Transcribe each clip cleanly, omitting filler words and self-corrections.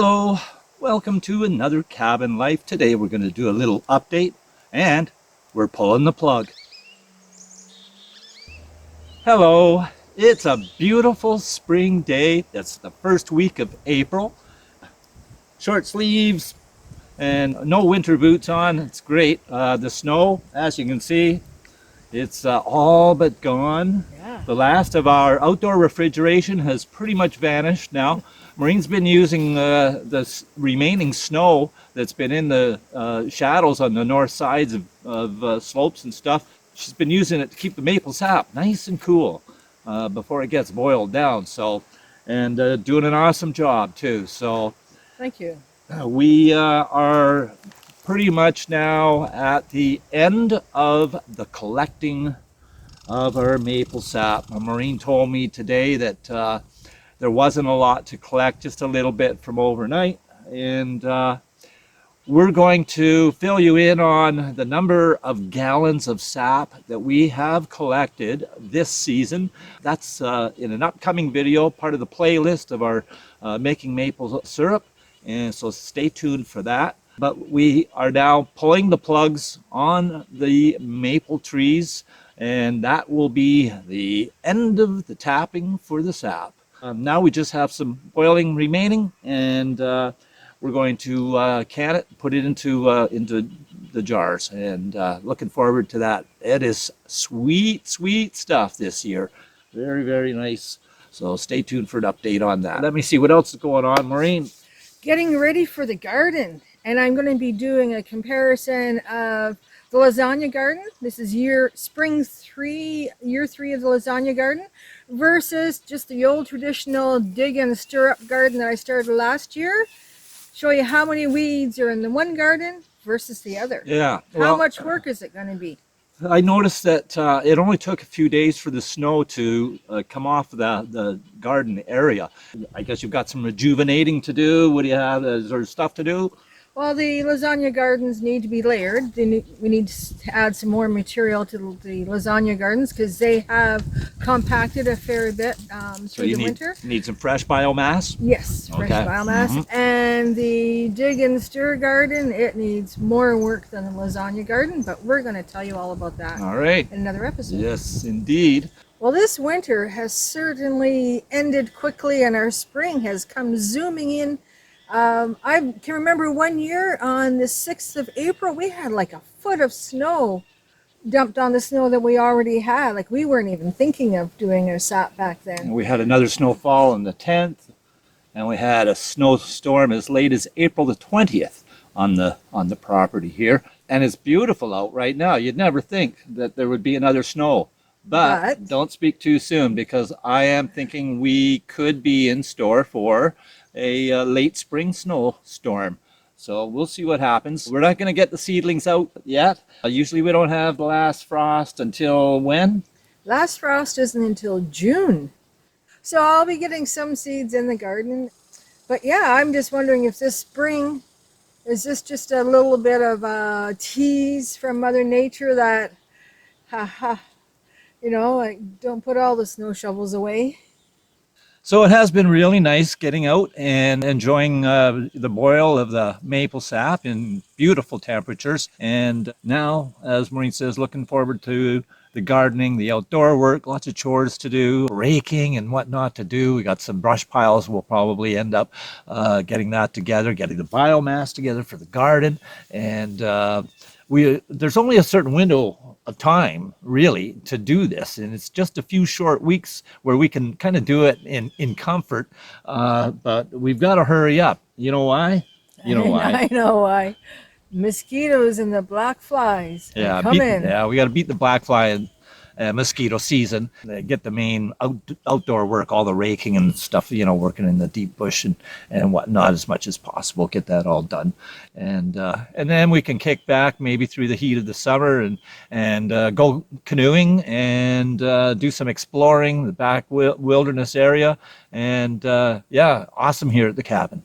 Hello, welcome to another Cabin Life. Today we're going to do a little update and we're pulling the plug. Hello, it's a beautiful spring day. It's the first week of April. Short sleeves and no winter boots on. It's great. The snow, as you can see, it's all but gone. Yeah. The last of our outdoor refrigeration has pretty much vanished now. Maureen's been using the remaining snow that's been in the shadows on the north sides of slopes and stuff. She's been using it to keep the maple sap nice and cool before it gets boiled down. So, and doing an awesome job too. So, Thank you. we are pretty much now at the end of the collecting of our maple sap. Maureen told me today that there wasn't a lot to collect, just a little bit from overnight. And we're going to fill you in on the number of gallons of sap that we have collected this season. That's in an upcoming video, part of the playlist of our making maple syrup. And so stay tuned for that. But we are now pulling the plugs on the maple trees, and that will be the end of the tapping for the sap. Now we just have some boiling remaining, and we're going to can it, put it into the jars, and looking forward to that. It is sweet, sweet stuff this year. Very, very nice. So stay tuned for an update on that. Let me see what else is going on, Maureen. Getting ready for the garden, and I'm going to be doing a comparison of the lasagna garden. This is year 3 of the lasagna garden versus just the old traditional dig and stir up garden that I started last year. Show you how many weeds are in the one garden versus the other. Yeah. How much work is it going to be? I noticed that it only took a few days for the snow to come off the garden area. I guess you've got some rejuvenating to do. What do you have? Is there stuff to do? Well, the lasagna gardens need to be layered. We need to add some more material to the lasagna gardens because they have compacted a fair bit So through you the winter. need some fresh biomass? Yes, fresh Okay. biomass. And the dig and stir garden, it needs more work than the lasagna garden, but we're going to tell you all about that All right. in another episode. Yes, indeed. Well, this winter has certainly ended quickly, and our spring has come zooming in. I can remember one year on the 6th of April, we had like a foot of snow dumped on the snow that we already had. Like we weren't even thinking of doing our sap back then. We had another snowfall on the 10th, and we had a snowstorm as late as April the 20th on the property here. And it's beautiful out right now. You'd never think that there would be another snow. But don't speak too soon, because I am thinking we could be in store for a late spring snowstorm. So we'll see what happens. We're not going to get the seedlings out yet. Usually we don't have the last frost until when? Last frost isn't until June. So I'll be getting some seeds in the garden. But yeah, I'm just wondering if this spring, is this just a little bit of a tease from Mother Nature that, like, don't put all the snow shovels away. So it has been really nice getting out and enjoying the boil of the maple sap in beautiful temperatures. And now, as Maureen says, looking forward to the gardening, the outdoor work, lots of chores to do, raking and whatnot to do. We got some brush piles. We'll probably end up getting that together, getting the biomass together for the garden. And there's only a certain window of time really to do this, and it's just a few short weeks where we can kind of do it in comfort, but we've got to hurry up. You know why? You know why? I know why. Mosquitoes and the black flies are coming. We got to beat the black fly and mosquito season. Get the main outdoor work, all the raking and stuff, working in the deep bush and whatnot as much as possible. Get that all done, and then we can kick back maybe through the heat of the summer and go canoeing and do some exploring the back wilderness area, and awesome here at the cabin.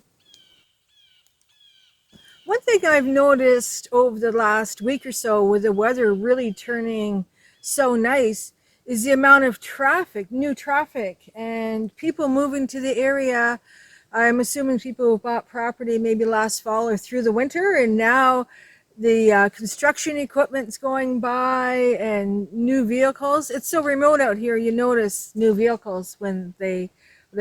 One thing I've noticed over the last week or so, with the weather really turning so nice, is the amount of traffic, new traffic, and people moving to the area I'm assuming people who bought property maybe last fall or through the winter, and now the construction equipment's going by and new vehicles. It's so remote out here. You notice new vehicles when they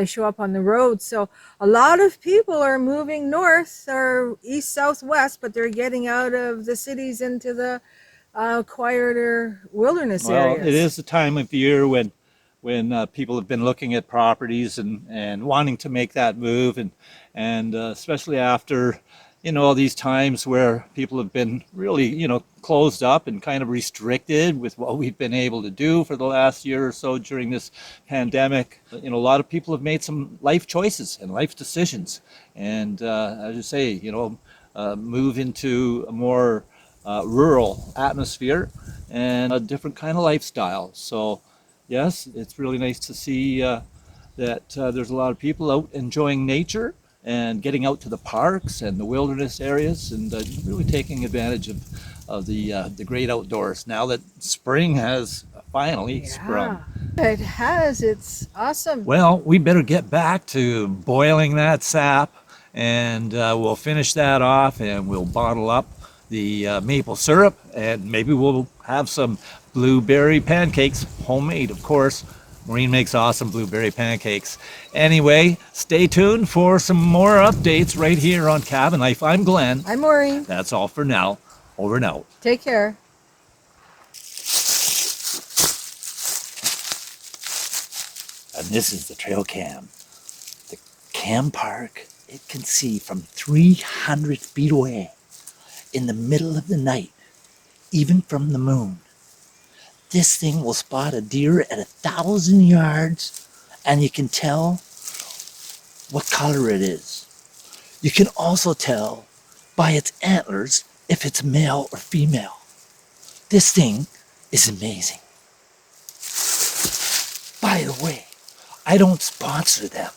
show up on the road. So a lot of people are moving north or east, south, west, but they're getting out of the cities into the quieter wilderness Well, areas. it is the time of year when people have been looking at properties and wanting to make that move, and especially after all these times where people have been really closed up and kind of restricted with what we've been able to do for the last year or so during this pandemic. A lot of people have made some life choices and life decisions, and as you say, move into a more rural atmosphere and a different kind of lifestyle. So yes, it's really nice to see that there's a lot of people out enjoying nature and getting out to the parks and the wilderness areas, and really taking advantage of the great outdoors now that spring has finally sprung. It has. It's awesome. Well, we better get back to boiling that sap, and we'll finish that off, and we'll bottle up the maple syrup, and maybe we'll have some blueberry pancakes, homemade, of course. Maureen makes awesome blueberry pancakes. Anyway, stay tuned for some more updates right here on Cabin Life. I'm Glenn. I'm Maureen. That's all for now. Over and out. Take care. And this is the trail cam. The cam park, it can see from 300 feet away in the middle of the night, even from the moon. This thing will spot a deer at 1,000 yards, and you can tell what color it is. You can also tell by its antlers if it's male or female. This thing is amazing. By the way, I don't sponsor them.